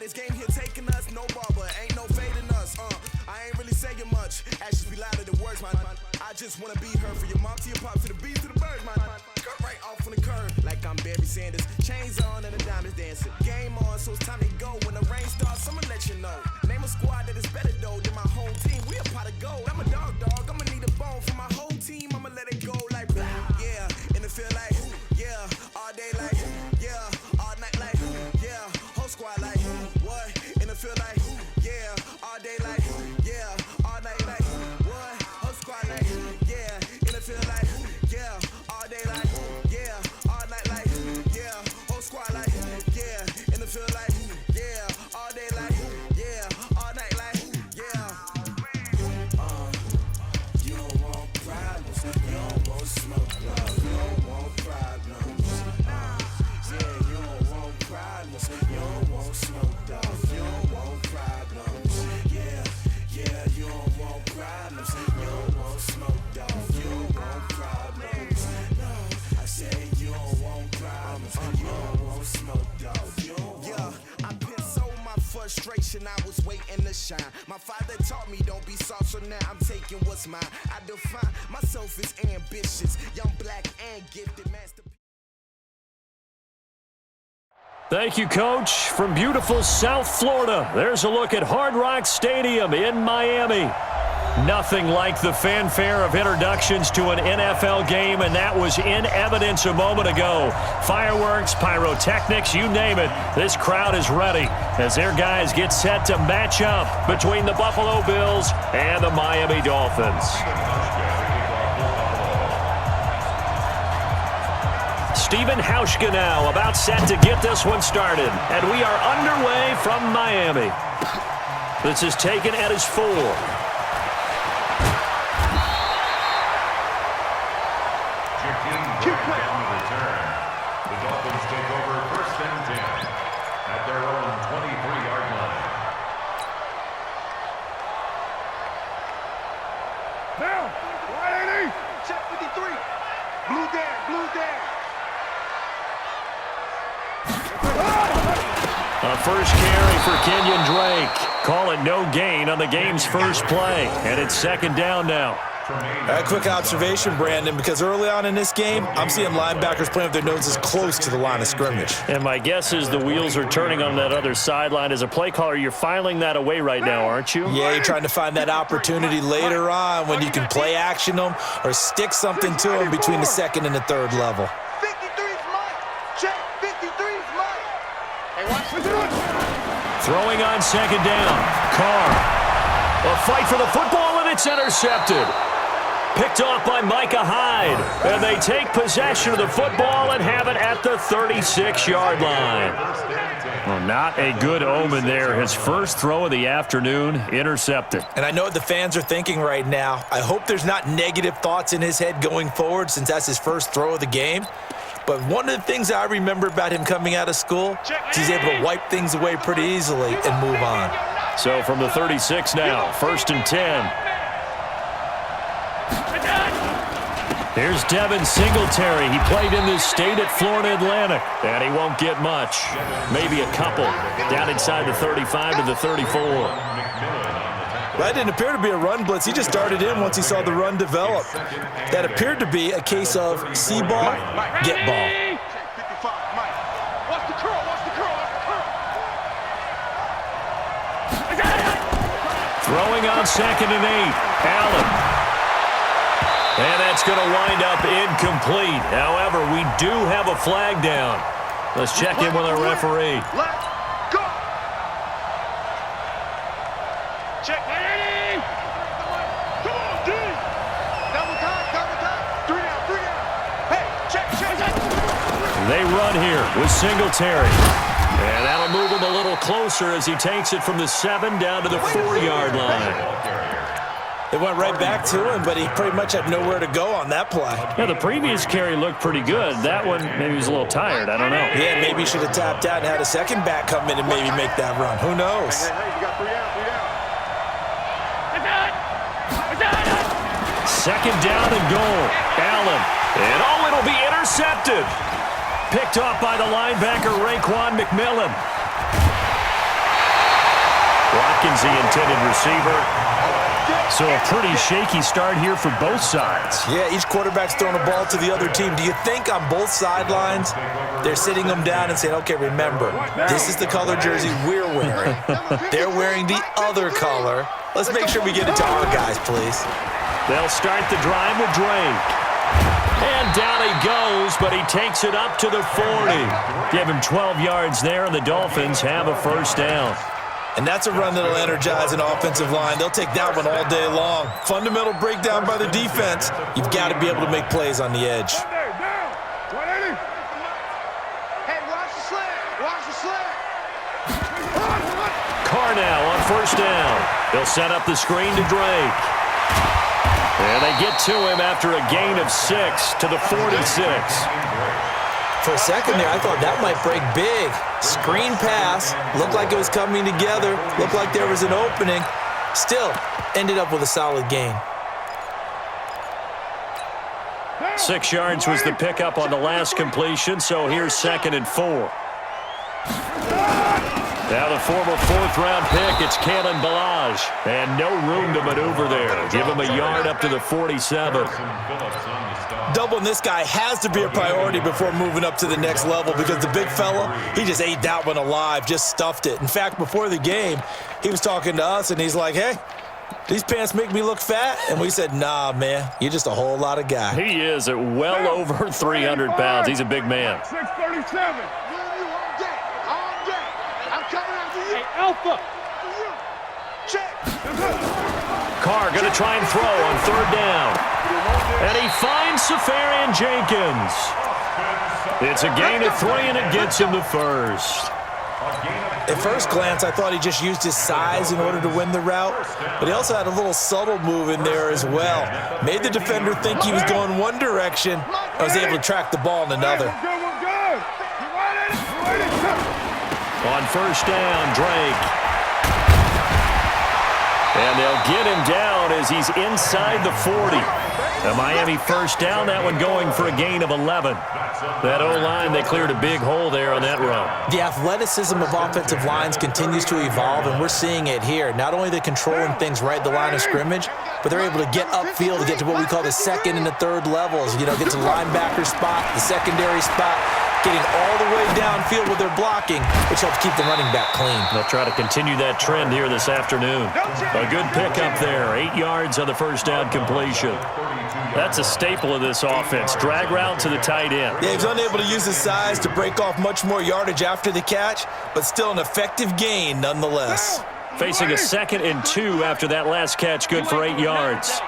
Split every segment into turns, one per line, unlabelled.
This game here taking us, no barber, ain't no fading us. I ain't really saying much. Actions be louder than words, man. I just wanna be heard for your mom to your pop to the beat to the birds, man. Cut right off on the curb, like I'm Barry Sanders. Chains on and the diamonds dancing. Game on, so it's time to go. When the rain starts, I'ma let you know. Name a squad that is better though than my home team. We a pot of gold. I'm a dog. I'ma need a bone for my whole team. I'ma let it go like blah. Yeah, in the field like yeah, all day like yeah, all night like yeah, whole squad like what? In the field like yeah, all day like yeah, all night like what? Whole squad like yeah, in the field like yeah, all day like yeah, all night like yeah, whole squad like yeah, in the field like yeah, all day like yeah, all night like yeah. You don't want problems, you don't want smoke, you don't want problems. Yeah, you don't want problems, you don't want smoke, you don't want problems. Yeah, you don't want problems, you don't want smoke, you don't want problems. No, I say you don't want problems, you don't want smoke, you don't want. Yeah, I put so my frustration, I was waiting to shine. My father taught me don't be soft, so now I'm taking what's mine. I define myself as ambitious, young, black, and gifted master.
Thank you, Coach. From beautiful South Florida, there's a look at Hard Rock Stadium in Miami. Nothing like the fanfare of introductions to an NFL game, and that was in evidence a moment ago. Fireworks, pyrotechnics, you name it. This crowd is ready as their guys get set to match up between the Buffalo Bills and the Miami Dolphins. Stephen Hauschka now about set to get this one started. And we are underway from Miami. This is taken at his 4.
The Dolphins take over 1st and 10 at their own 23-yard line.
Now, 180. Check 53. Blue down.
A first carry for Kenyon Drake. Call it no gain on the game's first play. And it's 2nd down now.
A quick observation, Brandon, because early on in this game, I'm seeing linebackers playing with their noses close to the line of scrimmage.
And my guess is the wheels are turning on that other sideline. As a play caller, you're filing that away right now, aren't you?
Yeah, you're trying to find that opportunity later on when you can play action them or stick something to them between the 2nd and the 3rd level.
53's Mike. Check 53's Mike. Hey, watch for this.
Throwing on 2nd down. Carr. A fight for the football, and it's intercepted. Picked off by Micah Hyde. And they take possession of the football and have it at the 36-yard line. Well, not a good omen there. His first throw of the afternoon, intercepted.
And I know what the fans are thinking right now. I hope there's not negative thoughts in his head going forward since that's his first throw of the game. But one of the things I remember about him coming out of school is he's able to wipe things away pretty easily and move on.
So from the 36 now, 1st and 10. Here's Devin Singletary. He played in this state at Florida Atlantic, and he won't get much. Maybe a couple down inside the 35 to the 34.
That didn't appear to be a run blitz. He just darted in once he saw the run develop. That appeared to be a case of see ball, get ball.
55, Mike. Watch the curl.
Throwing on 2nd and 8. Allen. And that's going to wind up incomplete. However, we do have a flag down. Let's check in with our referee.
Let's go. Check 80. Come on, D. Double time. 3 down. Hey, check.
They run here with Singletary. And that'll move him a little closer as he takes it from the 7 down to the 4-yard line.
It went right back to him, but he pretty much had nowhere to go on that play.
Yeah, the previous carry looked pretty good. That one, maybe he was a little tired. I don't know.
Yeah, maybe he should have tapped out and had a second back come in and maybe make that run. Who knows?
Hey, you got 3 down.
2nd down and goal. Allen. And it'll be intercepted. Picked off by the linebacker, Raekwon McMillan. Hopkins, the intended receiver. So a pretty shaky start here for both sides.
Yeah, each quarterback's throwing a ball to the other team. Do you think on both sidelines they're sitting them down and saying, okay, remember, this is the color jersey we're wearing. They're wearing the other color. Let's make sure we get it to our guys, please.
They'll start the drive with Drake. And down he goes, but he takes it up to the 40. Give him 12 yards there, and the Dolphins have a first down.
And that's a run that'll energize an offensive line. They'll take that one all day long. Fundamental breakdown by the defense. You've got to be able to make plays on the edge.
Hey, watch the slant. Watch the slant.
Carr now on first down. They'll set up the screen to Drake. And they get to him after a gain of 6 to the 46.
For a second there, I thought that might break big. Screen pass. Looked like it was coming together. Looked like there was an opening. Still, ended up with a solid gain.
6 yards was the pickup on the last completion, so here's 2nd and 4. Now the former 4th-round pick, it's Kalen Ballage. And no room to maneuver there. Give him a yard up to the 47.
Doubling this guy has to be a priority before moving up to the next level because the big fella, he just ate that one alive, just stuffed it. In fact, before the game, he was talking to us, and he's like, hey, these pants make me look fat? And we said, nah, man, you're just a whole lot of guy.
He is at well over 300 pounds. He's a big man.
637. Alpha. Check.
Carr going to try and throw on 3rd down. And he finds Safarian Jenkins. It's a gain of 3, and it gets him the first.
At first glance, I thought he just used his size in order to win the route, but he also had a little subtle move in there as well. Made the defender think he was going one direction. I was able to track the ball in another.
On first down, Drake. And they'll get him down as he's inside the 40. The Miami first down, that one going for a gain of 11. That O-line, they cleared a big hole there on that run.
The athleticism of offensive lines continues to evolve, and we're seeing it here. Not only are they controlling things right at the line of scrimmage, but they're able to get upfield to get to what we call the 2nd and the 3rd levels. You know, get to the linebacker spot, the secondary spot, getting all the way downfield with their blocking, which helps keep the running back clean.
They'll try to continue that trend here this afternoon. A good pickup there, 8 yards on the first down completion. That's a staple of this offense. Drag route to the tight end.
Yeah, he's unable to use his size to break off much more yardage after the catch, but still an effective gain nonetheless.
Facing a 2nd and 2 after that last catch, good for 8 yards.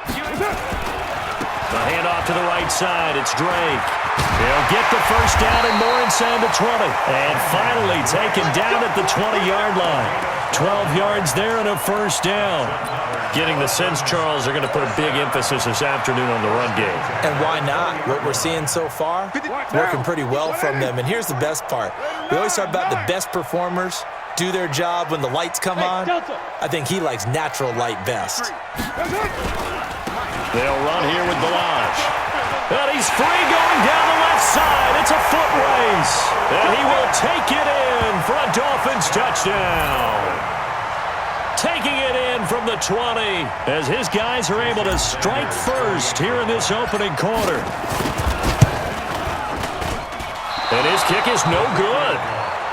The handoff to the right side, it's Drake. He'll get the first down and more inside the 20. And finally taken down at the 20-yard line. 12 yards there and a first down. Getting the sense, Charles, they're going to put a big emphasis this afternoon on the run game.
And why not? What we're seeing so far, working pretty well from them. And here's the best part. We always talk about the best performers do their job when the lights come on. I think he likes natural light best.
They'll run here with Ballage. And he's free going down the left side. It's a foot race. And he will take it in for a Dolphins touchdown. Taking it in from the 20 as his guys are able to strike first here in this opening quarter. And his kick is no good.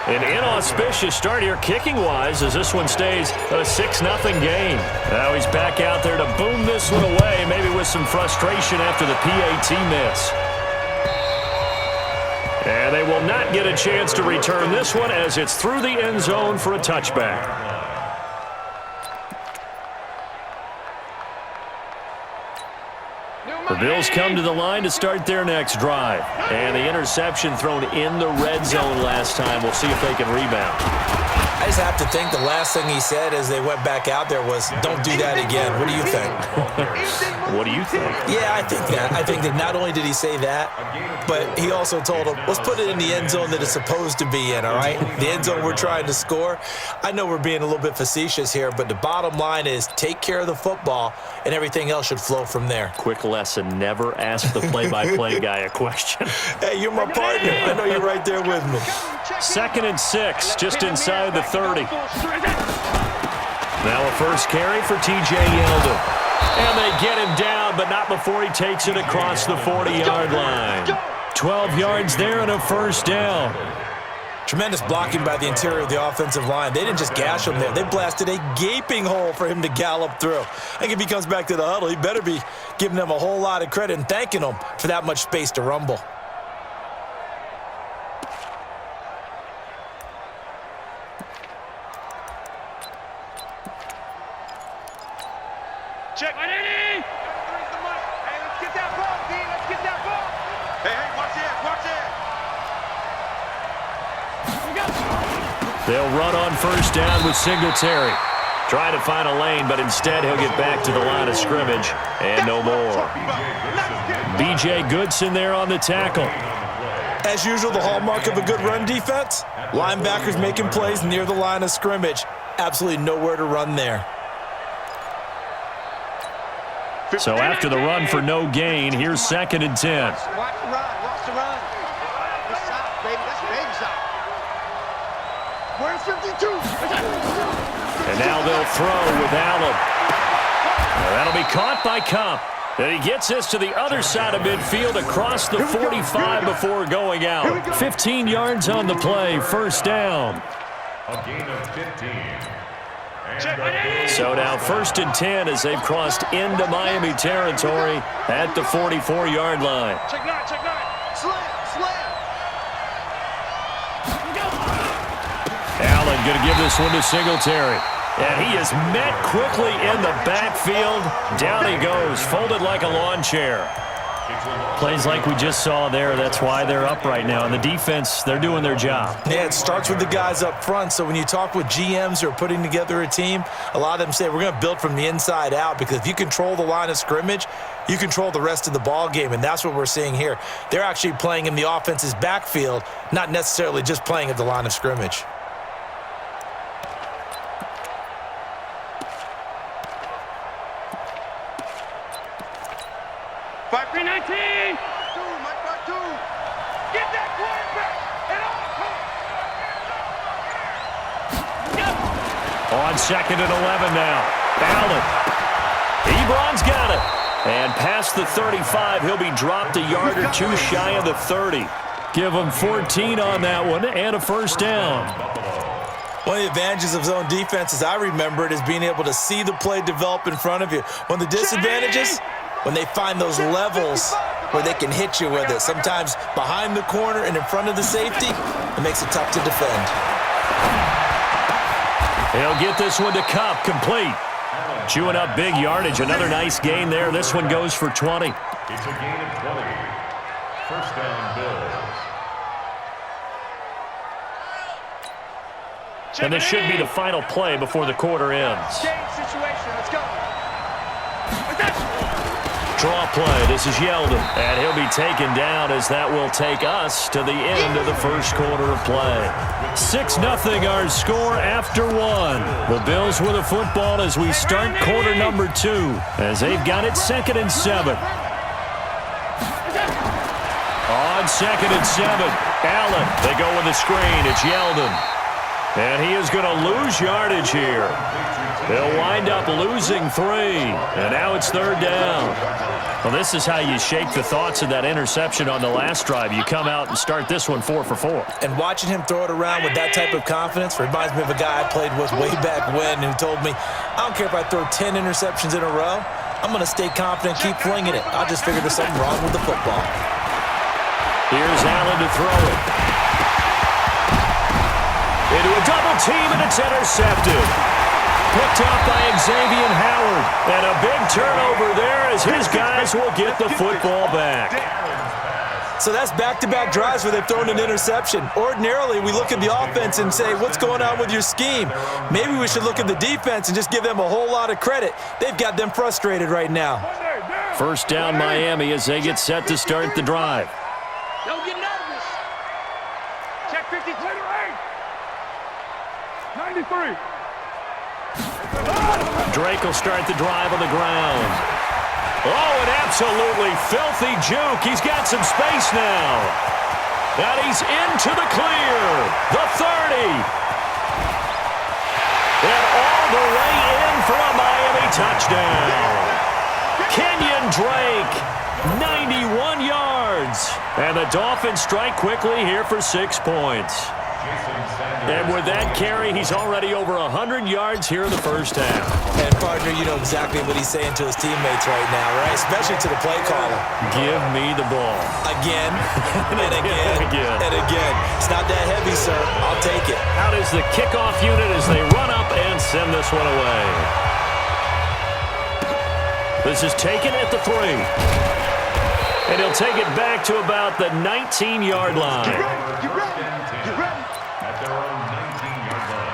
An inauspicious start here kicking-wise as this one stays a 6-0 game. Now he's back out there to boom this one away, maybe with some frustration after the PAT miss. And they will not get a chance to return this one as it's through the end zone for a touchback. The Bills come to the line to start their next drive. And the interception thrown in the red zone last time. We'll see if they can rebound.
I just have to think the last thing he said as they went back out there was, don't do that again. What do you think?
What do you think?
Yeah, I think that. I think that not only did he say that, but he also told him, let's put it in the end zone that it's supposed to be in, all right? The end zone we're trying to score. I know we're being a little bit facetious here, but the bottom line is take care of the football, and everything else should flow from there.
Quick lesson, never ask the play-by-play guy a question.
Hey, you're my partner. I know you're right there with me.
2nd and 6, just inside the 30. Now a first carry for T.J. Yeldon. And they get him down, but not before he takes it across the 40-yard line. 12 yards there and a first down.
Tremendous blocking by the interior of the offensive line. They didn't just gash him there. They blasted a gaping hole for him to gallop through. I think if he comes back to the huddle, he better be giving them a whole lot of credit and thanking them for that much space to rumble.
Check. Hey, let's get that ball, D. Let's get that ball. Hey, watch it, watch it.
They'll run on first down with Singletary. Trying to find a lane, but instead he'll get back to the line of scrimmage. And no more. B.J. Goodson there on the tackle.
As usual, the hallmark of a good run defense, linebackers making plays near the line of scrimmage. Absolutely nowhere to run there.
So after the run for no gain, here's 2nd and 10.
Watch the run, watch the run. That's side, baby, that's baby side. Where's 52?
And now they'll throw with Allen. Now that'll be caught by Cup. And he gets this to the other side of midfield across the 45 before going out. 15 yards on the play, first down.
A gain of 15.
So now 1st and 10 as they've crossed into Miami territory at the 44-yard line.
Check nine. Slam.
Allen going to give this one to Singletary. And he is met quickly in the backfield. Down he goes, folded like a lawn chair. Plays like we just saw there, that's why they're up right now. And the defense, they're doing their job.
Yeah, it starts with the guys up front. So when you talk with GMs who are putting together a team, a lot of them say we're going to build from the inside out, because if you control the line of scrimmage, you control the rest of the ball game, and that's what we're seeing here. They're actually playing in the offense's backfield, not necessarily just playing at the line of scrimmage.
Get that quarterback and
On 2nd and 11 now. Allen. Ebron's got it. And past the 35, he'll be dropped a yard or two shy of the 30. Give him 14 on that one and a first down.
One of the advantages of zone defense, as I remember it, is being able to see the play develop in front of you. One of the disadvantages, when they find those levels where they can hit you with it. Sometimes behind the corner and in front of the safety, it makes it tough to defend.
He'll get this one to Cup, complete. Chewing up big yardage, another nice gain there. This one goes for 20.
It's a gain of 20. First down, Bills.
And this should be the final play before the quarter ends.
Game situation, let's go.
Draw play, this is Yeldon, and he'll be taken down as that will take us to the end of the first quarter of play. 6-0 our score after one. The Bills with the football as we start quarter number 2, as they've got it 2nd and 7. On 2nd and 7, Allen, they go with the screen, it's Yeldon. And he is going to lose yardage here. They'll wind up losing 3, and now it's 3rd down. Well, this is how you shake the thoughts of that interception on the last drive. You come out and start this one 4 for 4.
And watching him throw it around with that type of confidence reminds me of a guy I played with way back when who told me, I don't care if I throw 10 interceptions in a row, I'm going to stay confident, keep flinging it. I just figured there's something wrong with the football.
Here's Allen to throw it. Into a double team, and it's intercepted. Picked up by Xavier Howard. And a big turnover there as his guys will get the football back.
So that's back-to-back drives where they've thrown an interception. Ordinarily, we look at the offense and say, what's going on with your scheme? Maybe we should look at the defense and just give them a whole lot of credit. They've got them frustrated right now.
First down Miami as they get set to start the drive.
Don't get nervous. Check 53. 93.
Drake will start the drive on the ground. Oh, an absolutely filthy juke. He's got some space now. And he's into the clear. The 30. And all the way touchdown. Kenyon Drake, 91 yards. And the Dolphins strike quickly here for 6 points. And with that carry, he's already over 100 yards here in the first half.
And, partner, you know exactly what he's saying to his teammates right now, right? Especially to the play caller.
Give me the ball.
Again, and again, and again. It's not that heavy, sir. I'll take it.
Out is the kickoff unit as they run up and send this one away. This is taken at the 3. And he'll take it back to about the 19-yard line.
Get ready. Get ready. Get ready.
At their own 19-yard line.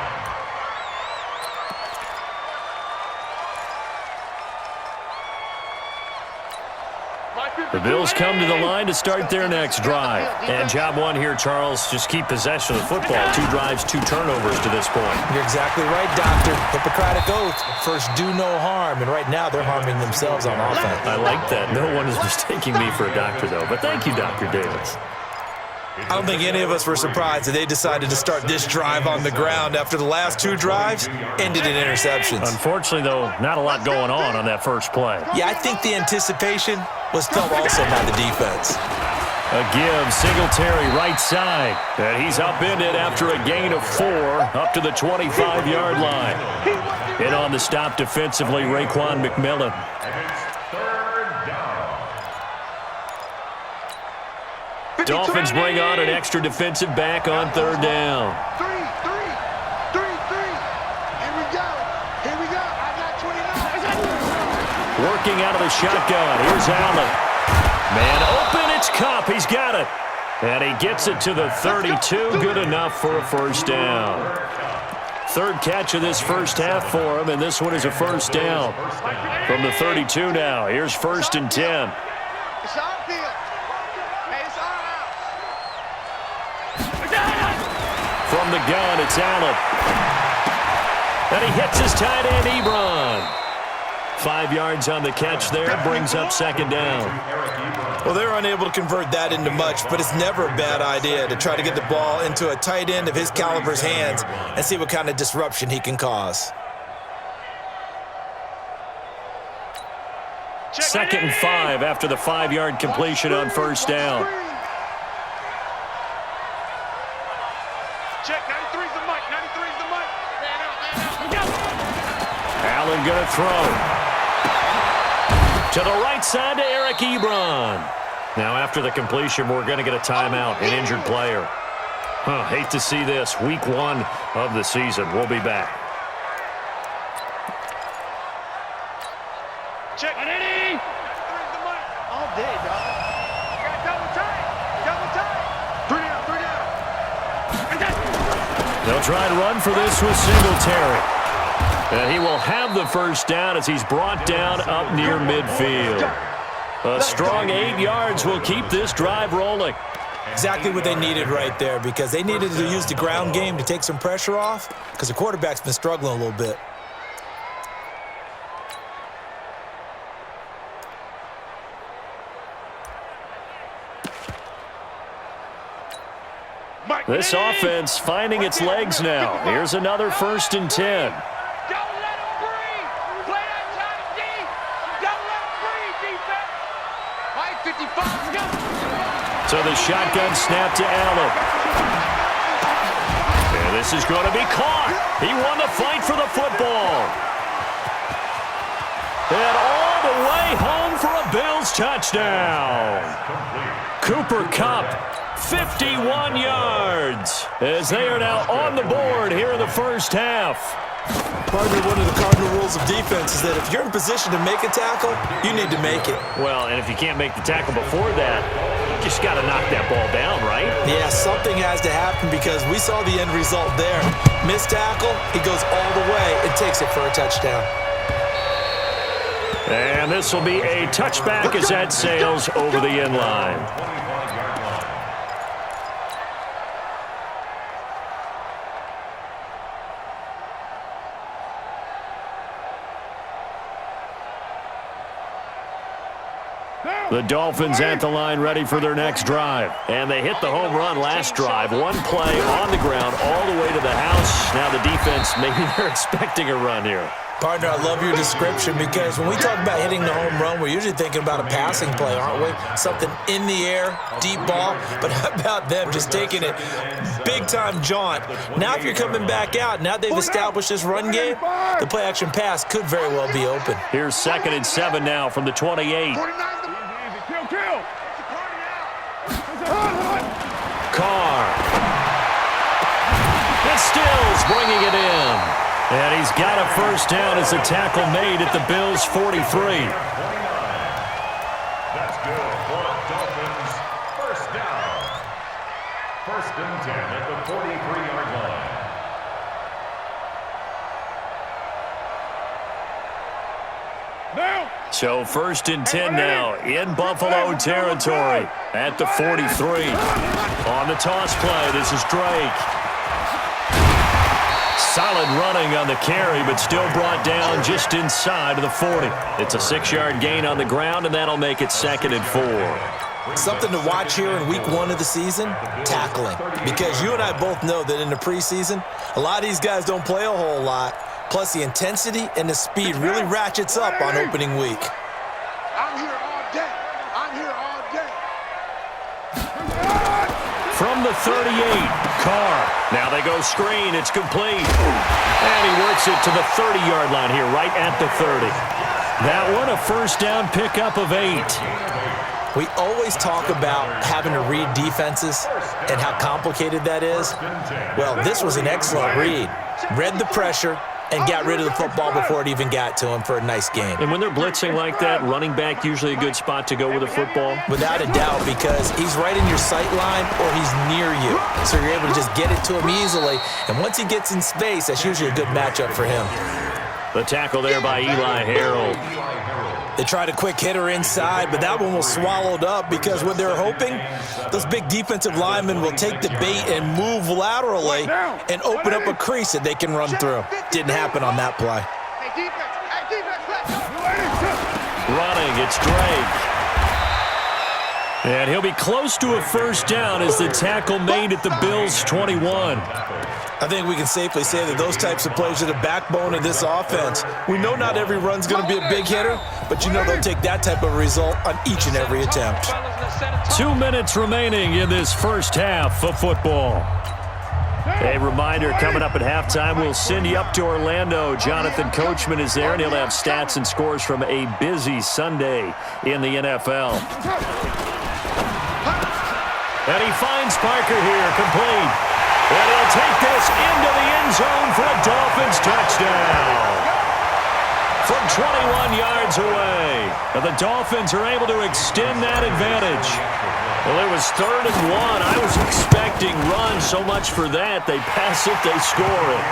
The Bills come to the line to start their next drive. And job one here, Charles, just keep possession of the football. 2 drives, 2 turnovers to this point.
You're exactly right, Doctor. Hippocratic oath. First, do no harm. And right now, they're harming themselves on offense.
I like that. No one is mistaking me for a doctor, though. But thank you, Dr. Davis.
I don't think any of us were surprised that they decided to start this drive on the ground after the last 2 drives ended in interceptions.
Unfortunately, though, not a lot going on that first play.
Yeah, I think the anticipation was felt also by the defense.
A give, Singletary right side. And he's upended after a gain of 4 up to the 25-yard line. And on the stop defensively, Raekwon McMillan. Dolphins bring on an extra defensive back on 3rd down.
3. Here we go. Here we go. I got 29.
Working out of the shotgun. Here's Allen. Man open. It's Kupp. He's got it. And he gets it to the 32. Good enough for a first down. 3rd catch of this first half for him, and this one is a first down. From the 32 now. Here's 1st and 10.
It's our field. Hey, it's our house.
From the gun, it's Allen. And he hits his tight end, Ebron. 5 yards on the catch there, brings up 2nd down.
Well, they're unable to convert that into much, but it's never a bad idea to try to get the ball into a tight end of his caliber's hands and see what kind of disruption he can cause.
2nd and 5 after the 5-yard completion on 1st down.
Check, 93's the mic. 93's the mic. Man out.
Allen going to throw. To the right side to Eric Ebron. Now after the completion, we're going to get a timeout, an injured player. Hate to see this. Week 1 of the season. We'll be back.
Check. 93's the mic. All day, dog. Got double time. Double time. 3 down.
They'll try and run for this with Singletary. And he will have the first down as he's brought down up near midfield. A strong 8 yards will keep this drive rolling.
Exactly what they needed right there, because they needed to use the ground game to take some pressure off, because the quarterback's been struggling a little bit.
This offense finding its legs now. Here's another 1st and 10. So the shotgun snap to Allen. And this is going to be caught. He won the fight for the football. And all the way home for a Bills touchdown. Cooper Kupp, 51 yards, as they are now on the board here in the first half.
Partner, one of the cardinal rules of defense is that if you're in position to make a tackle, you need to make it.
Well, and if you can't make the tackle before that, you just got to knock that ball down, right?
Yeah, something has to happen, because we saw the end result there. Missed tackle, he goes all the way and takes it for a touchdown.
And this will be a touchback as that sails over the end line. The Dolphins at the line ready for their next drive. And they hit the home run last drive. One play on the ground all the way to the house. Now the defense, maybe they're expecting a run here.
Partner, I love your description because when we talk about hitting the home run, we're usually thinking about a passing play, aren't we? Something in the air, deep ball. But how about them just taking it big-time jaunt? Now if you're coming back out, now they've established this run game, the play-action pass could very well be open.
Here's 2nd and 7 now from the 28. Carr. And Stills bringing it in. And he's got a first down as a tackle made at the Bills' 43.
That's good for Dolphins. First down. 1st and 10 at the 43-yard line.
So 1st and 10 now in Buffalo territory at the 43. On the toss play, this is Drake. Solid running on the carry, but still brought down just inside of the 40. It's a 6-yard gain on the ground, and that'll make it 2nd and 4.
Something to watch here in week 1 of the season, tackling. Because you and I both know that in the preseason, a lot of these guys don't play a whole lot. Plus, the intensity and the speed really ratchets up on opening week.
I'm here all day. I'm here all day.
From the 38, Carr. Now they go screen. It's complete. And he works it to the 30-yard line here, right at the 30. That one, a first down pickup of 8.
We always talk about having to read defenses and how complicated that is. Well, this was an excellent read. Read the pressure and got rid of the football before it even got to him for a nice game.
And when they're blitzing like that, running back usually a good spot to go with the football?
Without a doubt, because he's right in your sight line or he's near you. So you're able to just get it to him easily. And once he gets in space, that's usually a good matchup for him.
The tackle there by Eli Harold.
They tried a quick hitter inside, but that one was swallowed up because what they're hoping, those big defensive linemen will take the bait and move laterally and open up a crease that they can run through. Didn't happen on that play.
Hey, defense. Hey, defense.
Running, it's Drake. And he'll be close to a first down as the tackle made at the Bills' 21.
I think we can safely say that those types of plays are the backbone of this offense. We know not every run's going to be a big hitter, but you know they'll take that type of result on each and every attempt.
2 minutes remaining in this first half of football. A reminder, coming up at halftime, we'll send you up to Orlando. Jonathan Coachman is there, and he'll have stats and scores from a busy Sunday in the NFL. And he finds Parker here, complete. And he'll take this into the end zone for a Dolphins touchdown. From 21 yards away, and the Dolphins are able to extend that advantage. Well, it was 3rd and 1. I was expecting run, so much for that. They pass it, they score it.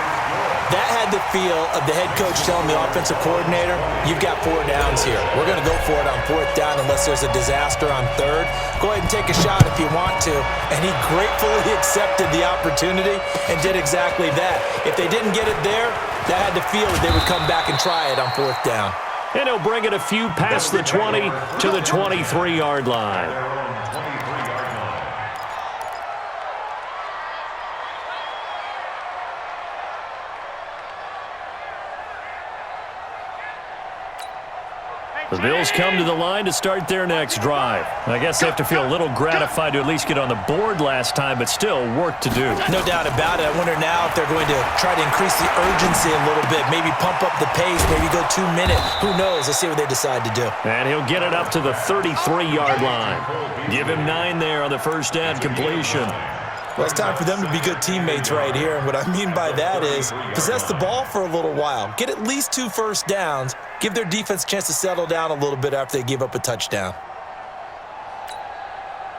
That had the feel of the head coach telling the offensive coordinator, you've got 4 downs here. We're going to go for it on 4th down unless there's a disaster on 3rd. Go ahead and take a shot if you want to. And he gratefully accepted the opportunity and did exactly that. If they didn't get it there, that had the feel that they would come back and try it on 4th down.
And he'll bring it a few past the 20 to the 23-yard line. The Bills come to the line to start their next drive. I guess they have to feel a little gratified to at least get on the board last time, but still work to do.
No doubt about it. I wonder now if they're going to try to increase the urgency a little bit, maybe pump up the pace, maybe go 2 minutes. Who knows? Let's see what they decide to do.
And he'll get it up to the 33-yard line. Give him 9 there on the first down completion.
Well, it's time for them to be good teammates right here. And what I mean by that is possess the ball for a little while. Get at least 2 first downs. Give their defense a chance to settle down a little bit after they give up a touchdown.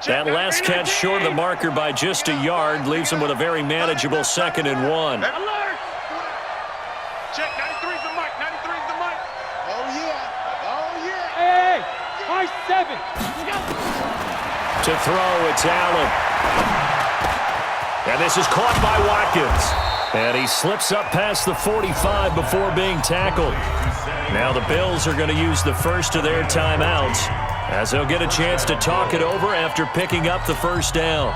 That last catch short of the marker by just a yard leaves them with a very manageable 2nd and 1.
Alert! Check, 93's the mic. 93's the mic. Oh, yeah. Oh, yeah.
Hey, high 7.
To throw, it's Allen. And this is caught by Watkins. And he slips up past the 45 before being tackled. Now the Bills are going to use the first of their timeouts. as they'll get a chance to talk it over after picking up the first down.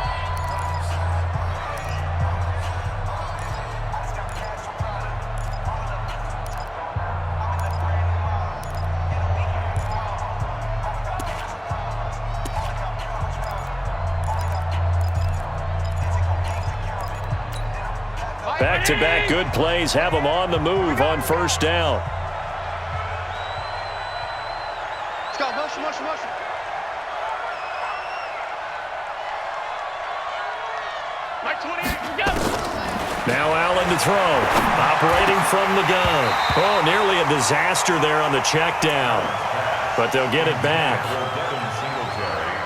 Back-to-back good plays have them on the move on first down.
Let's go. Motion, motion, motion.
Mike 28, go.
Now Allen to throw. Operating from the gun. Oh, nearly a disaster there on the check down. But they'll get it back.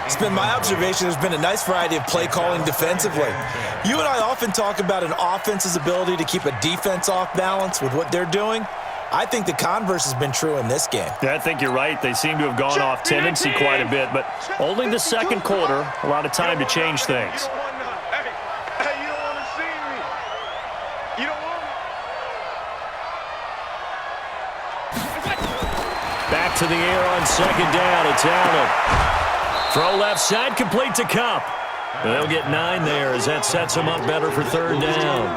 It's been my observation there's been a nice variety of play calling defensively. You and I often talk about an offense's ability to keep a defense off balance with what they're doing. I think the converse has been true in this game.
Yeah, I think you're right. They seem to have gone off tendency quite a bit, but only the second quarter, a lot of time to change things.
Hey, you don't want to see me. You don't want me.
Back to the air on second down. It's Allen. Throw left side, complete to Kupp. They'll get 9 there as that sets them up better for third down.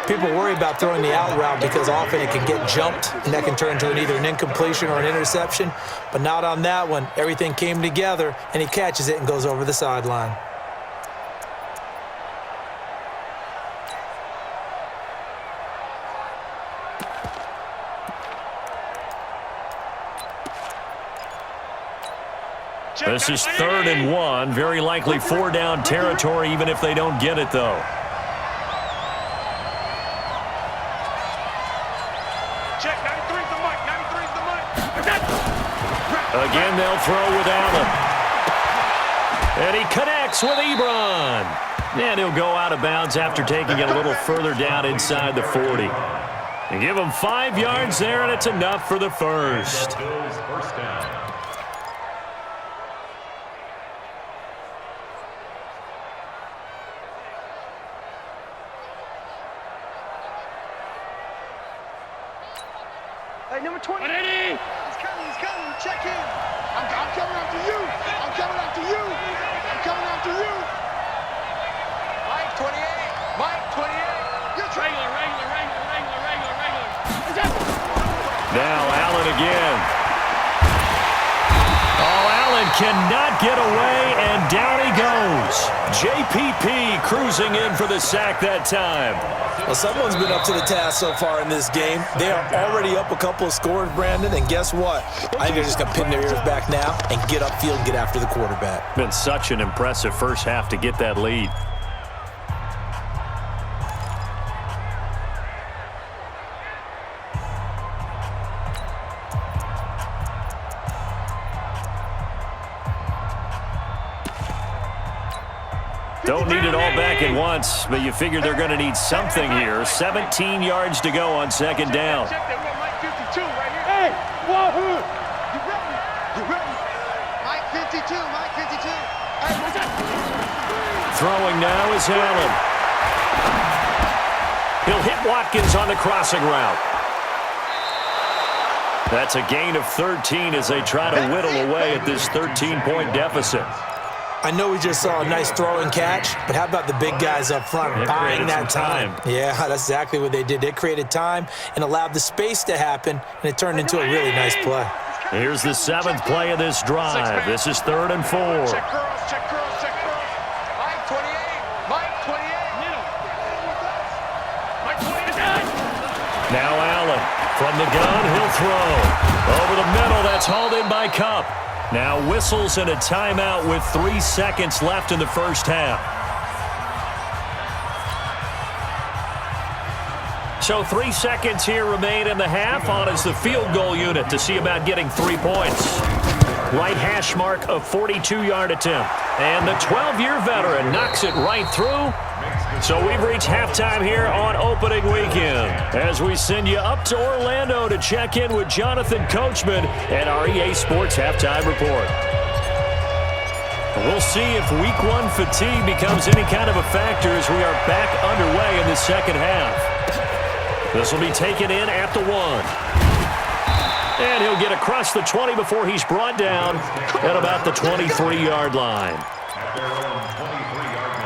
People worry about throwing the out route because often it can get jumped, and that can turn into either an incompletion or an interception. But not on that one. Everything came together, and he catches it and goes over the sideline.
This is 3rd and 1. Very likely 4-down territory, even if they don't get it, though.
Check, 93's the mic, 93's the mic.
Again, they'll throw with Allen. And he connects with Ebron. And he'll go out of bounds after taking it a little further down inside the 40. And give him 5 yards there, and it's enough for the first.
Bills first down.
Hey, number 20.
What did he?
He's coming, he's coming. Check in. I'm coming after you. I'm coming after you. I'm coming after you. Mike 28. Mike 28. You're trying.
Regular.
Now Allen again. Oh, Allen cannot get away, and down he goes. JPP cruising in for the sack that time.
Well, someone's been up to the task so far in this game. They are already up a couple of scores, Brandon, and guess what? I think they're just going to pin their ears back now and get upfield and get after the quarterback.
Been such an impressive first half to get that lead. Don't need it all back at once, but you figure they're going to need something here. 17 yards to go on second down.
Check that one, Mike 52 right here. Hey, wahoo!
You ready? You ready? Mike 52. Mike 52. Hey, what's that?
Throwing now is Allen. He'll hit Watkins on the crossing route. That's a gain of 13 as they try to whittle away at this 13-point deficit.
I know we just saw a nice throw and catch, but how about the big guys up front buying that time? Yeah, that's exactly what they did. They created time and allowed the space to happen, and it turned into a really nice play.
Here's the 7th play of this drive. This is 3rd and 4.
Check cross.
Mike 28. Mike 28.
Middle. Mike 28.
Now Allen from the gun, he'll throw. Over the middle, that's hauled in by Kupp. Now whistles and a timeout with 3 seconds left in the first half. So 3 seconds here remain in the half. On is the field goal unit to see about getting 3 points. Right hash mark of 42-yard attempt. And the 12-year veteran knocks it right through. So we've reached halftime here on opening weekend as we send you up to Orlando to check in with Jonathan Coachman and our EA Sports Halftime Report. We'll see if Week 1 fatigue becomes any kind of a factor as we are back underway in the second half. This will be taken in at the 1. And he'll get across the 20 before he's brought down at about the 23-yard line.
At their own 23-yard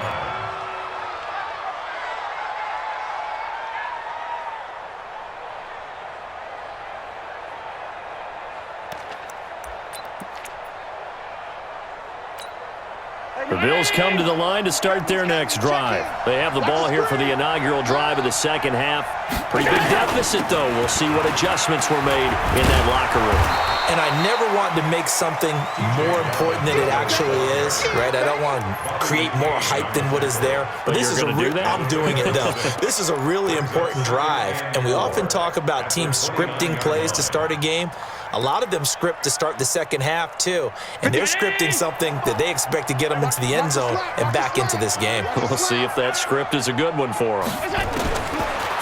line.
The Bills come to the line to start their next drive. They have the ball here for the inaugural drive of the second half. Pretty big deficit, though. We'll see what adjustments were made in that locker room.
And I never want to make something more important than it actually is, right? I don't want to create more hype than what is there. But this is I'm doing it, though. This is a really important drive. And we often talk about teams scripting plays to start a game. A lot of them script to start the second half, too. And they're scripting something that they expect to get them into the end zone and back into this game.
We'll see if that script is a good one for them.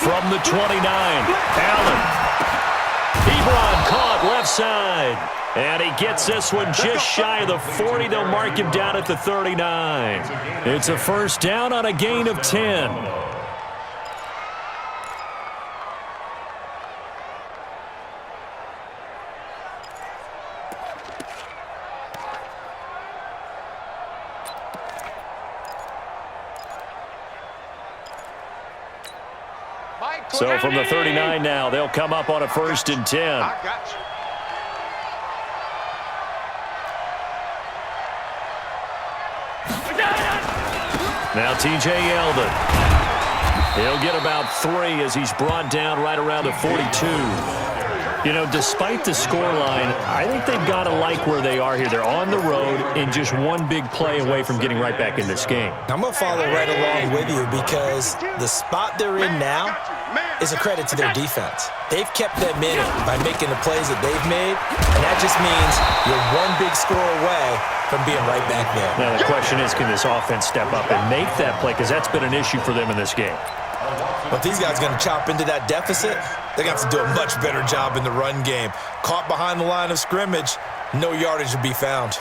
From the 29, Allen. Ebron caught left side. And he gets this one just shy of the 40. They'll mark him down at the 39. It's a first down on a gain of 10. So from the 39 now, they'll come up on a first and 10.
I got you.
Now T.J. Yeldon. He'll get about 3 as he's brought down right around the 42. You know, despite the scoreline, I think they've got to like where they are here. They're on the road and just one big play away from getting right back in this game.
I'm going to follow right along with you because the spot they're in now is a credit to their defense. They've kept them in it by making the plays that they've made, and that just means you're one big score away from being right back there.
Now the question is, can this offense step up and make that play? Because that's been an issue for them in this game.
But these guys are going to chop into that deficit. They're going to have to do a much better job in the run game. Caught behind the line of scrimmage, no yardage to be found.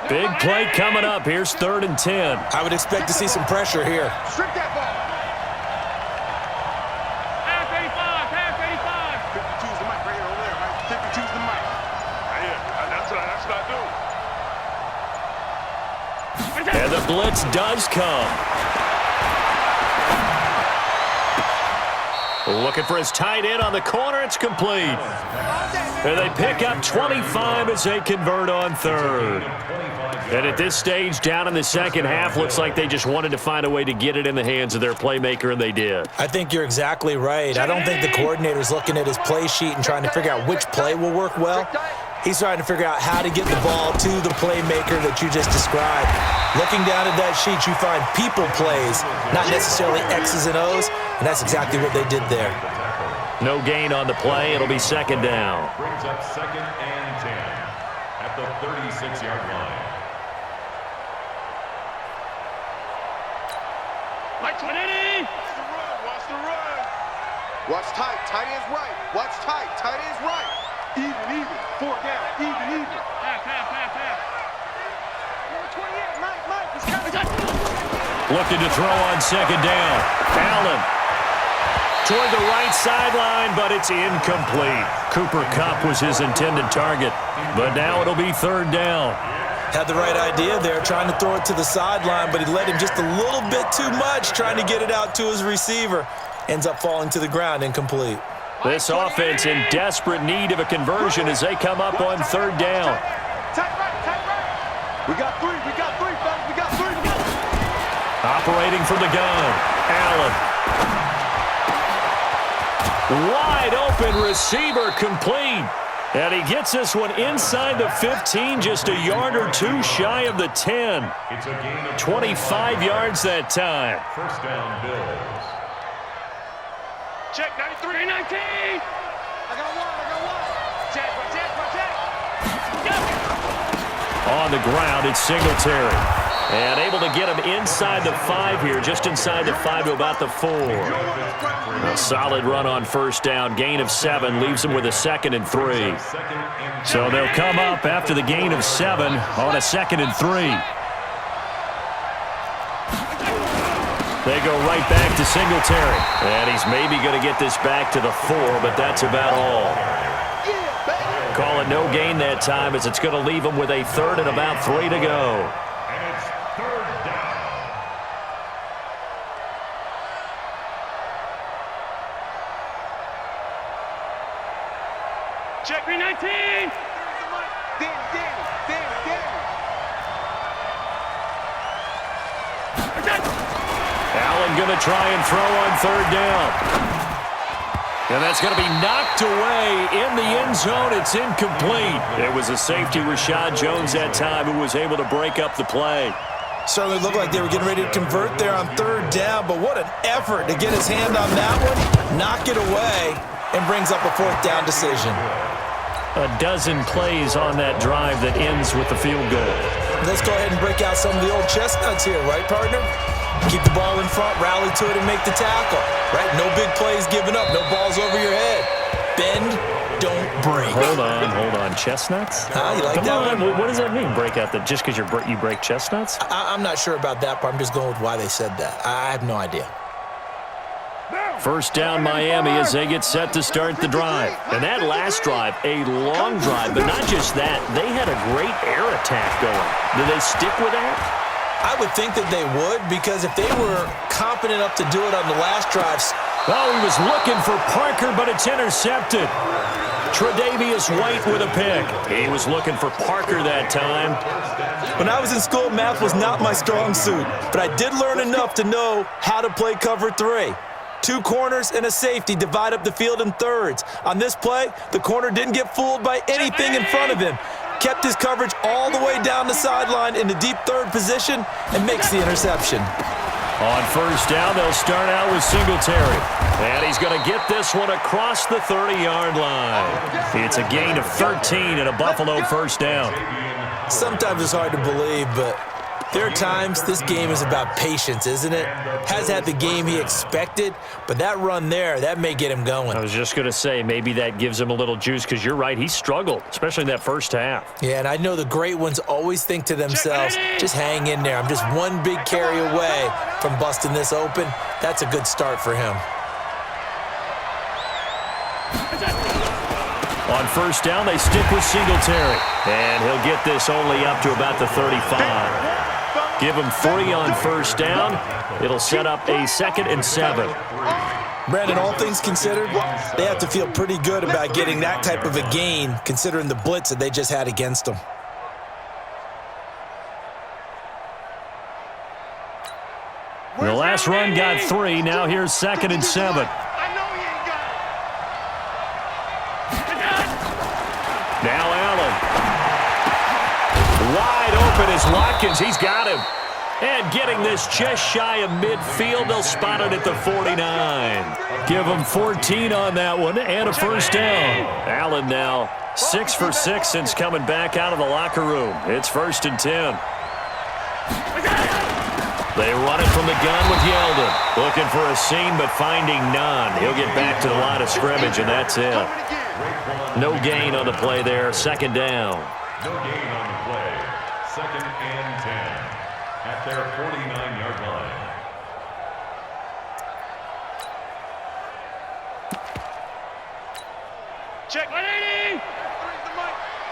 Big play coming up. Here's 3rd and 10.
I would expect to see some pressure here.
Strip that ball. Half 85, half 85. 52's the mic right here over there, right? 52's the mic. Right here. That's what I do.
And the blitz does come. Looking for his tight end on the corner. It's complete. And they pick up 25 as they convert on 3rd. And at this stage, down in the second half, looks like they just wanted to find a way to get it in the hands of their playmaker, and they did.
I think you're exactly right. I don't think the coordinator's looking at his play sheet and trying to figure out which play will work well. He's trying to figure out how to get the ball to the playmaker that you just described. Looking down at that sheet, you find people plays, not necessarily X's and O's, and that's exactly what they did there.
No gain on the play. It'll be 2nd down.
Brings up 2nd and 10 at the 36-yard line.
Like 20. Watch the run. Watch tight. Tight end's right. Watch tight. Tight end's right. Even. 4 down. Even. Half. Number 28. Mike. He's coming.
Looking to throw on 2nd down. Allen toward the right sideline, but it's incomplete. Cooper Kupp was his intended target, but now it'll be 3rd down.
Had the right idea there, trying to throw it to the sideline, but he let him just a little bit too much, trying to get it out to his receiver. Ends up falling to the ground, incomplete.
This offense in desperate need of a conversion as they come up on 3rd down.
Tight right. We got 3, fellas. We got 3.
Operating from the gun, Allen. Wide open receiver, complete. And he gets this one inside the 15, just a yard or 2 shy of the 10.
It's a gain of
25 yards that time.
First down, Bills.
Check 93, 19. I got one. Check.
On the ground, it's Singletary. And able to get him inside the 5 here, just inside the 5 to about the 4. A solid run on first down, gain of 7, leaves him with a 2nd and 3. So they'll come up after the gain of 7 on a 2nd and 3. They go right back to Singletary. And he's maybe going to get this back to the 4, but that's about all. Call it no gain that time as it's going to leave him with a third and about 3 to go.
And it's third down.
Check me 19.
Allen going to try and throw on third down. And that's going to be knocked away in the end zone. It's incomplete. It was a safety, Rashad Jones, that time, who was able to break up the play.
Certainly looked like they were getting ready to convert there on third down, but what an effort to get his hand on that one, knock it away, and brings up a fourth down decision.
A dozen plays on that drive that ends with the field goal.
Let's go ahead and break out some of the old chestnuts here, right, partner? Keep the ball in front, rally to it, and make the tackle, right? No big plays given up, no balls over your head. Bend, don't break.
Hold on. Chestnuts?
You like that one?
What does that mean, break out? Just because you break chestnuts?
I'm not sure about that part. I'm just going with why they said that. I have no idea.
First down, Miami, as they get set to start the drive. And that last drive, a long drive, but not just that. They had a great air attack going. Did they stick with that?
I would think that they would, because if they were confident enough to do it on the last drives.
Oh, he was looking for Parker, but it's intercepted. Tre'Davious White with a pick. He was looking for Parker that time.
When I was in school, math was not my strong suit, but I did learn enough to know how to play cover 3. 2 corners and a safety divide up the field in thirds. On this play, the corner didn't get fooled by anything in front of him. Kept his coverage all the way down the sideline in the deep third position and makes the interception.
On first down, they'll start out with Singletary. And he's going to get this one across the 30-yard line. It's a gain of 13 and a Buffalo first down.
Sometimes it's hard to believe, but there are times this game is about patience, isn't it? Has had the game he expected, but that run there, that may get him going.
I was just going to say, maybe that gives him a little juice, because you're right, he struggled, especially in that first half.
Yeah, and I know the great ones always think to themselves, just hang in there. I'm just one big carry away from busting this open. That's a good start for him.
On first down, they stick with Singletary. And he'll get this only up to about the 35. Give him 3 on first down. It'll set up a 2nd and 7.
Brandon, all things considered, they have to feel pretty good about getting that type of a gain, considering the blitz that they just had against them.
The last run got 3. Now here's 2nd and 7. Now Allen. Wide open is Watkins. He's got him. And getting this just shy of midfield, they'll spot it at the 49. Give him 14 on that one and a first down. Allen now 6 for 6 since coming back out of the locker room. It's 1st and 10. They run it from the gun with Yeldon. Looking for a seam, but finding none. He'll get back to the line of scrimmage, and that's it. No gain on the play there. 2nd down.
No gain on the play. 2nd and 10 at their 49-yard line.
Check 180.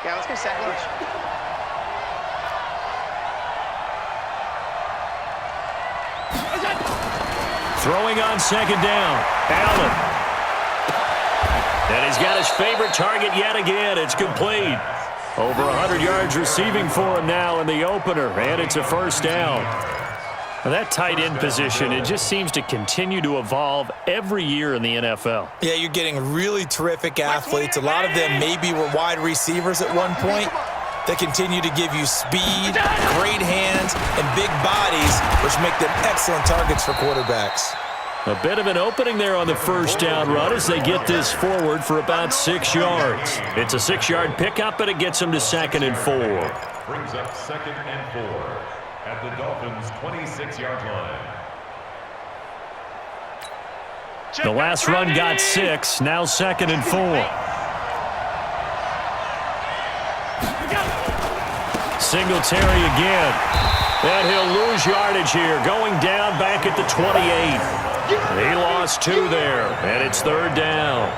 Yeah, let's go set lunch.
Throwing on 2nd down. Allen. And he's got his favorite target yet again. It's complete. Over 100 yards receiving for him now in the opener, and it's a first down. Now that tight end position, it just seems to continue to evolve every year in the NFL.
Yeah, you're getting really terrific athletes. A lot of them maybe were wide receivers at one point. They continue to give you speed, great hands, and big bodies, which make them excellent targets for quarterbacks.
A bit of an opening there on the first down run as they get this forward for about 6 yards. It's a 6-yard pickup, but it gets them to 2nd and 4.
Brings up 2nd and 4 at the Dolphins' 26-yard line.
The last run got 6, now 2nd and 4. Singletary again. And he'll lose yardage here, going down back at the 28. He lost 2 there, and it's 3rd down.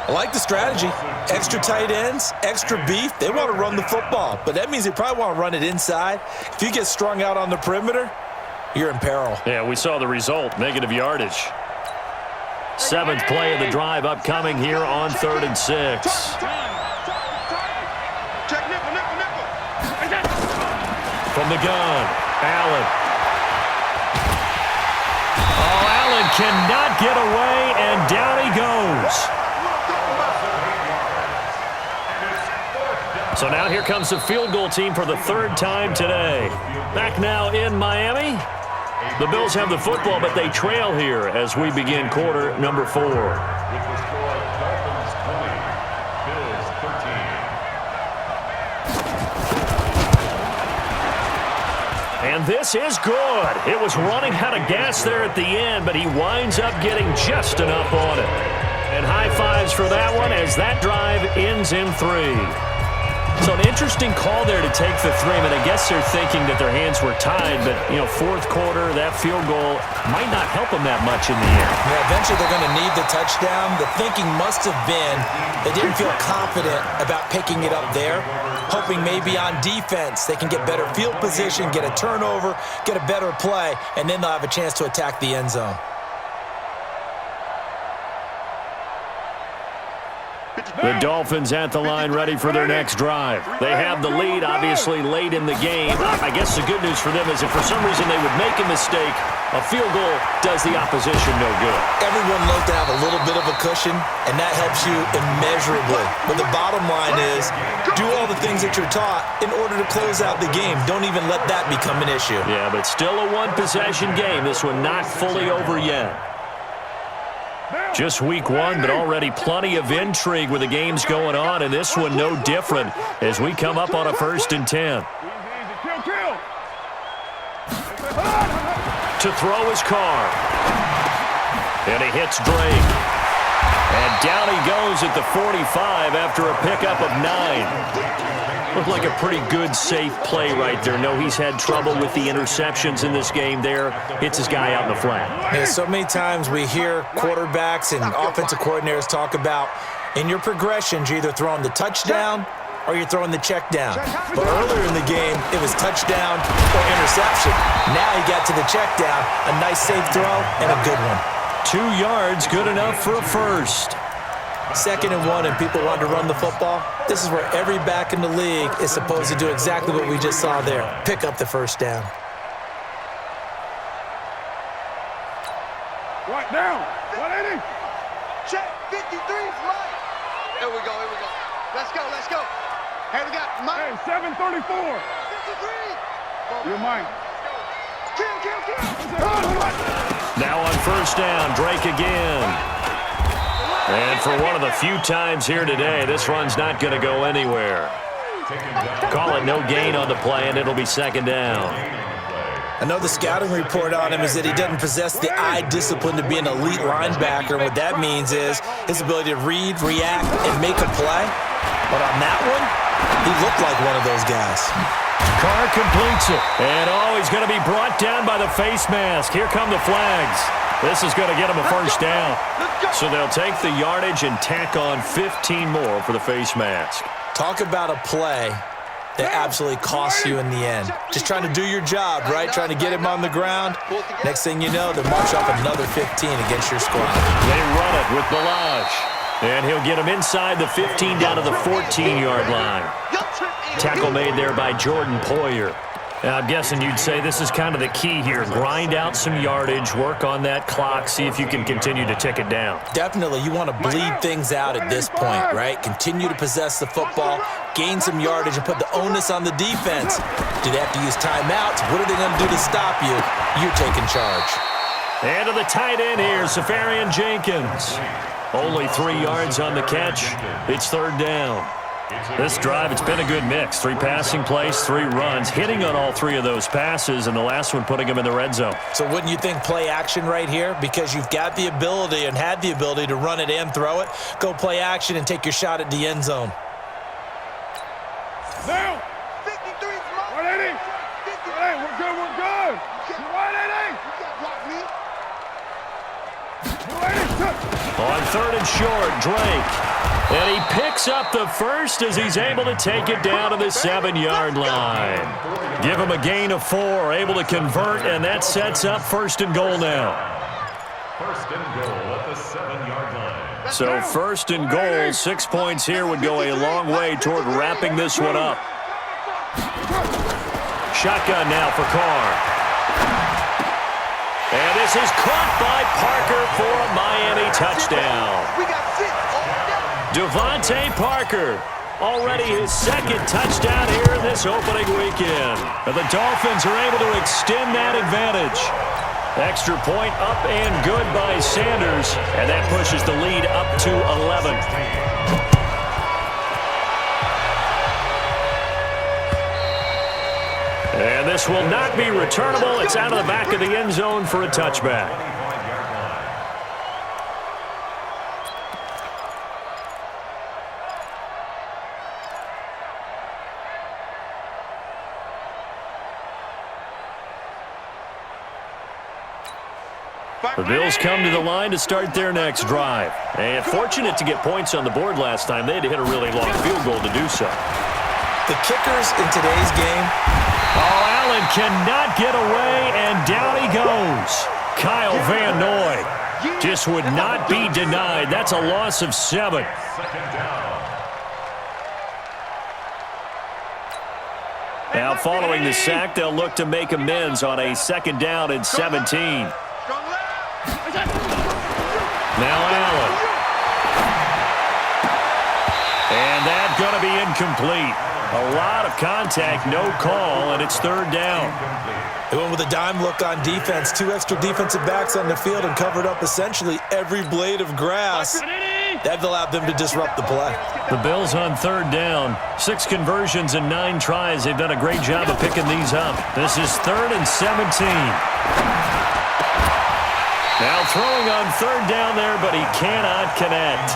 I like the strategy. Extra tight ends, extra beef. They want to run the football, but that means they probably want to run it inside. If you get strung out on the perimeter, you're in peril.
Yeah, we saw the result, negative yardage. 7th play of the drive upcoming here on 3rd and 6. From the gun, Allen. Oh, Allen cannot get away, and down he goes. So now here comes the field goal team for the 3rd time today. Back now in Miami. The Bills have the football, but they trail here as we begin quarter number 4.
With the score, Dolphins 20, Bills 13.
And this is good. It was running out of gas there at the end, but he winds up getting just enough on it. And high fives for that one as that drive ends in 3. So an interesting call there to take the 3. I mean, I guess they're thinking that their hands were tied, but, 4th quarter, that field goal might not help them that much in the end.
Yeah, eventually they're going to need the touchdown. The thinking must have been they didn't feel confident about picking it up there, hoping maybe on defense they can get better field position, get a turnover, get a better play, and then they'll have a chance to attack the end zone.
The Dolphins at the line ready for their next drive. They have the lead, obviously, late in the game. I guess the good news for them is if for some reason they would make a mistake, a field goal does the opposition no good.
Everyone loves to have a little bit of a cushion, and that helps you immeasurably. But the bottom line is do all the things that you're taught in order to close out the game. Don't even let that become an issue.
Yeah, but still a one-possession game. This one not fully over yet. Just week 1, but already plenty of intrigue with the games going on, and this one no different as we come up on a 1st and 10. To throw his car. And he hits Drake. And down he goes at the 45 after a pickup of 9. Looked like a pretty good, safe play right there. No, he's had trouble with the interceptions in this game there. Hits his guy out in the flat.
Yeah, so many times we hear quarterbacks and offensive coordinators talk about in your progressions, you're either throwing the touchdown or you're throwing the check down. But earlier in the game, it was touchdown or interception. Now he got to the check down, a nice safe throw and a good one.
2 yards, good enough for a first.
2nd and 1 and people want to run the football. This is where every back in the league is supposed to do exactly what we just saw there. Pick up the 1st down.
Right down. 180.
Check 53 right. Here we go. Let's go. Hey, we got Mike.
Hey, 734.
53.
You're Mike.
Kill.
Now on 1st down, Drake again. And for one of the few times here today, this run's not going to go anywhere. Call it no gain on the play, and it'll be 2nd down.
I know the scouting report on him is that he doesn't possess the eye discipline to be an elite linebacker. What that means is his ability to read, react, and make a play. But on that one, he looked like one of those guys.
Carr completes it. And, he's going to be brought down by the face mask. Here come the flags. This is going to get him a 1st down. So they'll take the yardage and tack on 15 more for the face mask.
Talk about a play that absolutely costs you in the end. Just trying to do your job, right? Trying to get him on the ground. Next thing you know, they'll march off another 15 against your squad.
They run it with Balaj. And he'll get him inside the 15 down to the 14-yard line. Tackle made there by Jordan Poyer. I'm guessing you'd say this is kind of the key here. Grind out some yardage, work on that clock, see if you can continue to tick it down.
Definitely. You want to bleed things out at this point, right? Continue to possess the football, gain some yardage, and put the onus on the defense. Do they have to use timeouts? What are they going to do to stop you? You're taking charge.
And to the tight end here, Safarian Jenkins. Only 3 yards on the catch. It's 3rd down. This drive, it's been a good mix. 3 passing plays, 3 runs, hitting on all 3 of those passes, and the last one putting them in the red zone.
So wouldn't you think play action right here? Because you've got the ability and had the ability to run it and throw it. Go play action and take your shot at the end zone.
Down. 180. Hey, we're good.
On 3rd and short, Drake. And he picks up the first as he's able to take it down to the 7-yard line. Give him a gain of 4, able to convert, and that sets up 1st and goal now.
1st and goal at the 7-yard line.
So 1st and goal, 6 points here would go a long way toward wrapping this one up. Shotgun now for Carr. And this is caught by Parker for a Miami touchdown. Devontae Parker, already his 2nd touchdown here in this opening weekend. And the Dolphins are able to extend that advantage. Extra point up and good by Sanders, and that pushes the lead up to 11. And this will not be returnable. It's out of the back of the end zone for a touchback. The Bills come to the line to start their next drive. And fortunate to get points on the board last time. They had to hit a really long field goal to do so.
The kickers in today's game.
Oh, Allen cannot get away, and down he goes. Kyle Van Noy just would not be denied. That's a loss of 7.
2nd down.
Now following the sack, they'll look to make amends on a 2nd down and 17. Now Allen. And that's going to be incomplete. A lot of contact, no call, and it's 3rd down.
They went with a dime look on defense. 2 extra defensive backs on the field and covered up essentially every blade of grass. That allowed them to disrupt the play.
The Bills on 3rd down. 6 conversions and 9 tries. They've done a great job of picking these up. This is 3rd and 17. Now throwing on 3rd down there, but he cannot connect.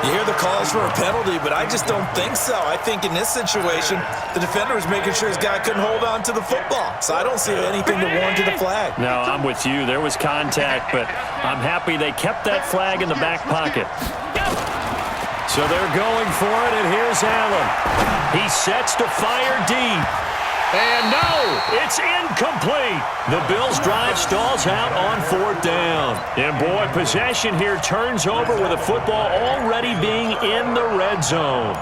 You hear the calls for a penalty, but I just don't think so. I think in this situation, the defender was making sure his guy couldn't hold on to the football. So I don't see anything to warrant the flag.
No, I'm with you. There was contact, but I'm happy they kept that flag in the back pocket. So they're going for it, and here's Allen. He sets to fire deep. And no, it's incomplete. The Bills' drive stalls out on 4th down. And boy, possession here turns over with the football already being in the red zone.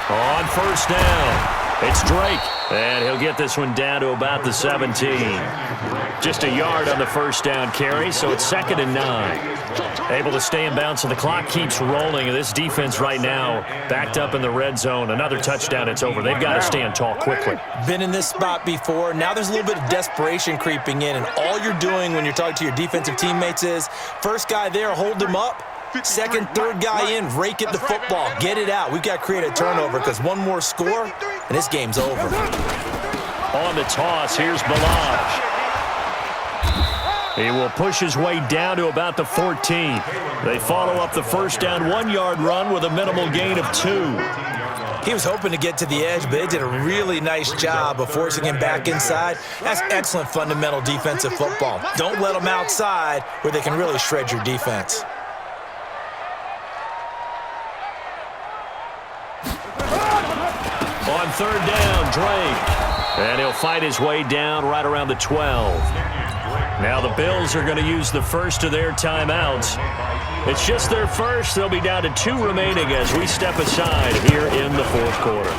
On 1st down, it's Drake. And he'll get this one down to about the 17. Just a yard on the 1st down carry, so it's 2nd and 9. Able to stay in bounds, and the clock keeps rolling. And this defense right now backed up in the red zone. Another touchdown, it's over. They've got to stand tall quickly.
Been in this spot before. Now there's a little bit of desperation creeping in, and all you're doing when you're talking to your defensive teammates is, first guy there, hold him up. 2nd, 3rd guy in, rake at the football. Get it out. We've got to create a turnover because one more score, and this game's over.
On the toss, here's Balaj. He will push his way down to about the 14. They follow up the 1st down 1-yard run with a minimal gain of 2.
He was hoping to get to the edge, but they did a really nice job of forcing him back inside. That's excellent fundamental defensive football. Don't let them outside where they can really shred your defense.
On 3rd down, Drake. And he'll fight his way down right around the 12. Now the Bills are going to use the first of their timeouts. It's just their first. They'll be down to 2 remaining as we step aside here in the 4th quarter.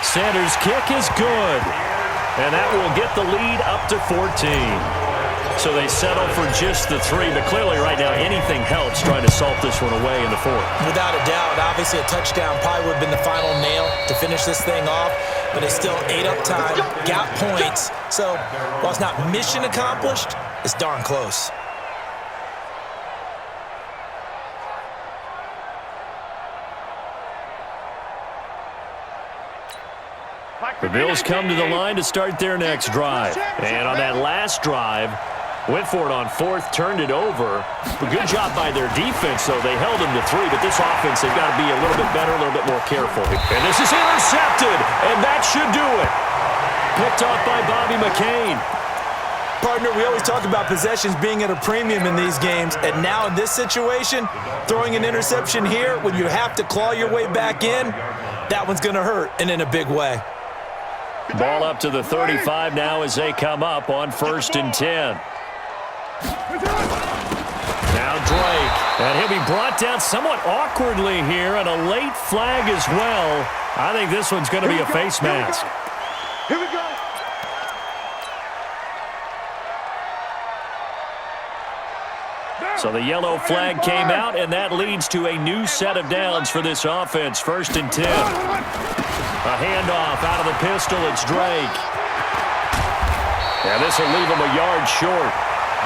Sanders' kick is good. And that will get the lead up to 14. So they settle for just the 3, but clearly right now anything helps trying to salt this one away in the 4th.
Without a doubt, obviously a touchdown probably would have been the final nail to finish this thing off, but it's still ate up time, got points. So while it's not mission accomplished, it's darn close.
The Bills come to the line to start their next drive. And on that last drive, Went for it on fourth, turned it over. Good job by their defense, though. They held him to 3, but this offense, they've got to be a little bit better, a little bit more careful. And this is intercepted, and that should do it. Picked off by Bobby McCain.
Partner, we always talk about possessions being at a premium in these games, and now in this situation, throwing an interception here when you have to claw your way back in, that one's going to hurt, and in a big way.
Ball up to the 35 now as they come up on 1st and 10. Now Drake, and he'll be brought down somewhat awkwardly here, and a late flag as well. I think this one's going to be a face mask.
Here we go.
So the yellow flag came out, and that leads to a new set of downs for this offense. 1st and 10. A handoff out of the pistol. It's Drake. Yeah, this will leave him a yard short.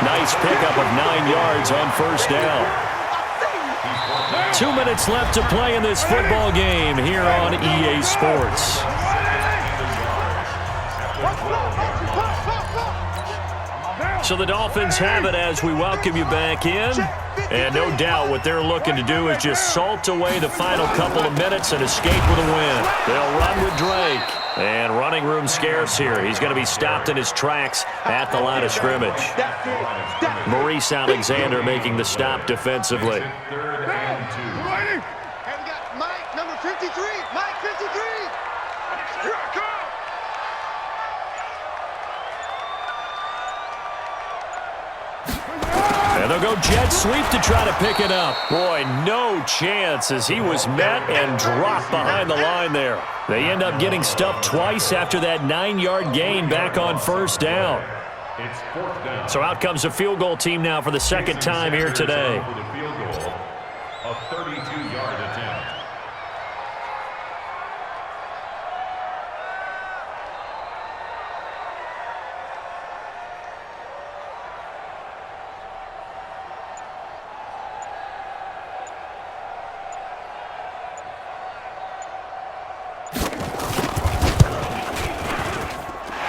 Nice pickup of 9 yards on 1st down. 2 minutes left to play in this football game here on EA Sports. So the Dolphins have it as we welcome you back in. And no doubt what they're looking to do is just salt away the final couple of minutes and escape with a win. They'll run with Drake. And running room scarce here. He's going to be stopped in his tracks at the line of scrimmage. Maurice Alexander making the stop defensively.
And we got Mike, number 53. Mike, 53. Here I come.
And they'll go jet sweep to try to pick it up. Boy, no chance as he was met and dropped behind the line there. They end up getting stuffed twice after that 9-yard gain back on 1st down.
It's 4th down.
So out comes a field goal team now for the second time here today.
For the field goal, a 32-yard attempt.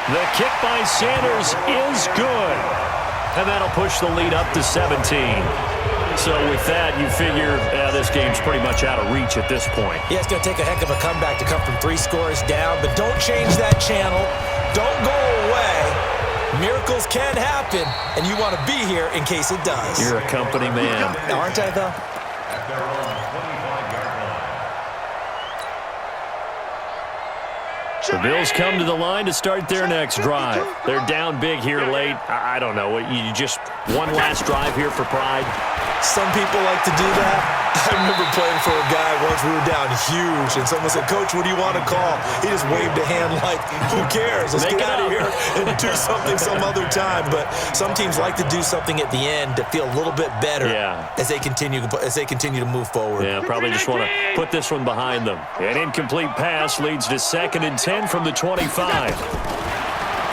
The kick by Sanders is good. And that'll push the lead up to 17. So with that, you figure this game's pretty much out of reach at this point.
Yeah, it's going to take a heck of a comeback to come from 3 scores down, but don't change that channel. Don't go away. Miracles can happen, and you want to be here in case it does.
You're a company man.
Aren't I, though?
At their own 25-yard line.
The Bills come to the line to start their next drive. They're down big here late. I don't know. You just one last drive here for pride?
Some people like to do that. I remember playing for a guy once. We were down huge, and someone said, "Coach, what do you want to call?" He just waved a hand like, "Who cares? Let's get out of here and do something some other time." But some teams like to do something at the end to feel a little bit better as they continue to move forward.
Yeah, probably just want to put this one behind them. An incomplete pass leads to 2nd and 10 from the 25.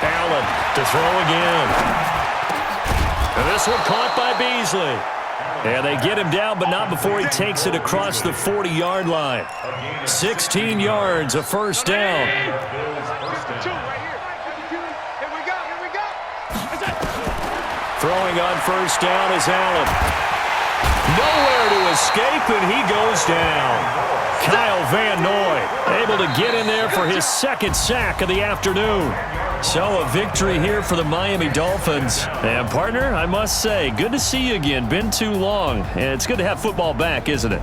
Allen to throw again. And this one caught by Beasley. And they get him down, but not before he takes it across the 40-yard line. 16 yards, a 1st down. Throwing on 1st down is Allen. Nowhere to escape, and he goes down. Kyle Van Noy able to get in there for his 2nd sack of the afternoon. So a victory here for the Miami Dolphins. And partner, I must say, good to see you again. Been too long. And it's good to have football back, isn't it?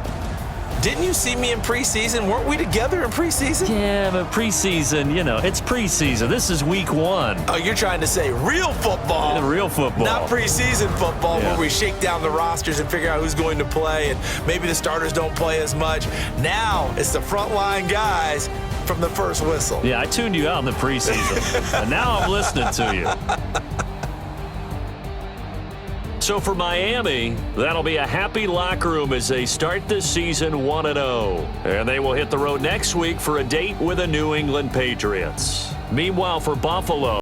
Didn't you see me in preseason? Weren't we together in preseason?
Yeah, but preseason, it's preseason. This is week 1.
Oh, you're trying to say real football.
Yeah, real football.
Not preseason football where we shake down the rosters and figure out who's going to play, and maybe the starters don't play as much. Now it's the frontline guys from the first whistle.
Yeah, I tuned you out in the preseason. And now I'm listening to you. So for Miami, that'll be a happy locker room as they start this season 1-0. And they will hit the road next week for a date with the New England Patriots. Meanwhile, for Buffalo,